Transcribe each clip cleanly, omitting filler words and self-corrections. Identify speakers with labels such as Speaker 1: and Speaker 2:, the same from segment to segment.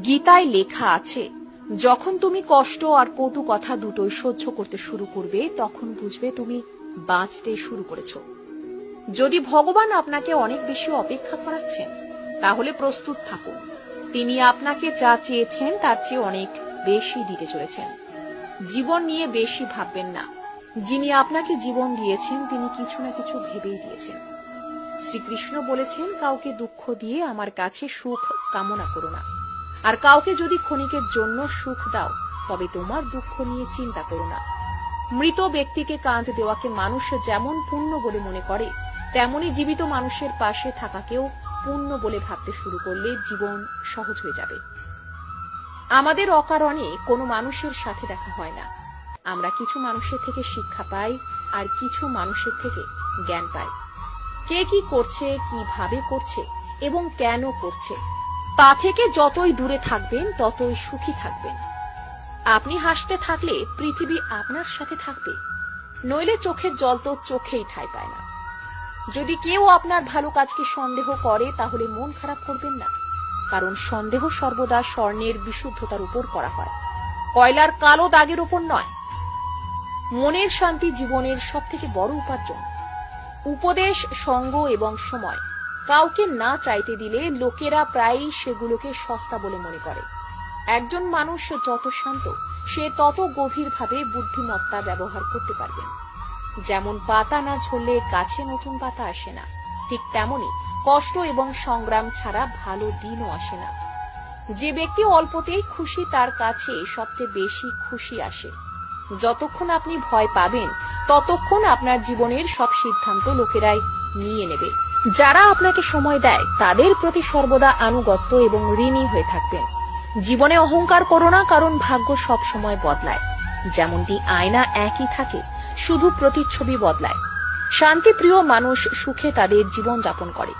Speaker 1: গীতায় লেখা আছে, যখন তুমি কষ্ট আর কটু কথা দুটোই সহ্য করতে শুরু করবে তখন বুঝবে তুমি বাঁচতে শুরু করেছো। যদি ভগবান আপনাকে অনেক বেশি অপেক্ষা করাচ্ছেন তাহলে প্রস্তুত থাকুন। তিনি আপনাকে যা চেয়েছেন তার চেয়ে অনেক বেশি দিতে চলেছেন। জীবন নিয়ে বেশি ভাববেন না। যিনি আপনাকে জীবন দিয়েছেন তিনি কিছু না কিছু ভেবেই দিয়েছেন। শ্রীকৃষ্ণ বলেছেন, কাউকে দুঃখ দিয়ে আমার কাছে সুখ কামনা করো না, আর কাউকে যদি ক্ষণিকের জন্য সুখ দাও তবে তোমার দুঃখ নিয়ে চিন্তা করো না। মৃত ব্যক্তিকে কাঁধ দেওয়াকে মানুষ যেমন পুণ্য বলে মনে করে, তেমনি জীবিত মানুষের পাশে থাকাকেও পুণ্য বলে ভাবতে শুরু করলে জীবন সহজ হয়ে যাবে। আমাদের অকারণে কোনো মানুষের সাথে দেখা হয় না। আমরা কিছু মানুষের থেকে শিক্ষা পাই আর কিছু মানুষের থেকে জ্ঞান পাই। কে কি করছে, কিভাবে করছে এবং কেন করছে তা থেকে যতই দূরে থাকবেন ততই সুখী থাকবেন। আপনি হাসতে থাকলে পৃথিবী আপনার সাথে থাকবে, নইলে চোখের জল তো চোখেই ঠাঁই পায় না। যদি কেউ আপনার ভালো কাজকে সন্দেহ করে তাহলে মন খারাপ করবেন না, কারণ সন্দেহ সর্বদা স্বর্ণের বিশুদ্ধতার উপর করা হয়, কয়লার কালো দাগের উপর নয়। মনের শান্তি জীবনের সবথেকে বড় উপার্জন। উপদেশ, সঙ্গ এবং সময় কাউকে না চাইতে দিলে লোকেরা প্রায়ই সেগুলোকে সস্তা বলে মনে করে। একজন মানুষ যত শান্ত সে তত গভীরভাবে বুদ্ধিমত্তা ব্যবহার করতে পারবেন। যেমন পাতা না ঝরলে গাছে নতুন পাতা আসে না, ঠিক তেমনি কষ্ট এবং সংগ্রাম ছাড়া ভালো দিনও আসে না। যে ব্যক্তি অল্পতেই খুশি তার কাছে সবচেয়ে বেশি খুশি আসে। যতক্ষণ আপনি ভয় পাবেন ততক্ষণ আপনার জীবনের সব সিদ্ধান্ত লোকেরাই নিয়ে নেবে। যারা আপনাকে সময় দেয় তাদের প্রতি সর্বদা আনুগত্য এবং ঋণী হয়ে থাকবেন। জীবনে অহংকার করো না, কারণ ভাগ্য সব সময় বদলায়। যেমনটি আয়না একই থাকে, শুধু প্রতিচ্ছবি বদলায়। শান্তিপ্রিয় মানুষ সুখে তাদের জীবন যাপন করে,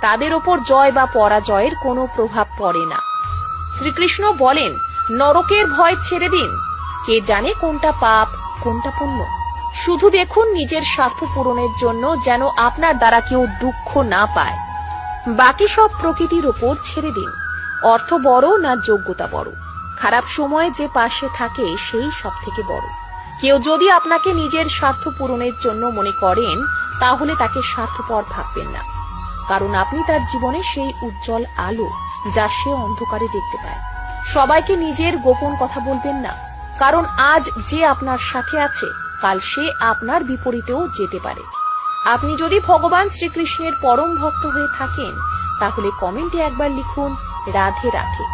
Speaker 1: তাদের ওপর জয় বা পরাজয়ের কোনো প্রভাব পড়ে না। শ্রীকৃষ্ণ বলেন, নরকের ভয় ছেড়ে দিন। কে জানে কোনটা পাপ কোনটা পুণ্য। শুধু দেখুন নিজের স্বার্থ পূরণের জন্য যেন আপনার দ্বারা কেউ দুঃখ না পায়। বাকি সব প্রকৃতির ওপর ছেড়ে দিন। অর্থ বড় না যোগ্যতা বড়, খারাপ সময়ে যে পাশে থাকে সেই সব থেকে বড়। কেউ যদি আপনাকে নিজের স্বার্থ পূরণের জন্য মনে করেন তাহলে তাকে স্বার্থপর ভাববেন না, কারণ আপনি তার জীবনে সেই উজ্জ্বল আলো যা সে অন্ধকারে দেখতে পায়। সবাইকে নিজের গোপন কথা বলবেন না, কারণ আজ যে আপনার সাথে আছে কাল সে আপনার বিপরীতেও যেতে পারে। আপনি যদি ভগবান শ্রীকৃষ্ণের পরম ভক্ত হয়ে থাকেন তাহলে কমেন্টে একবার লিখুন, রাধে রাধে।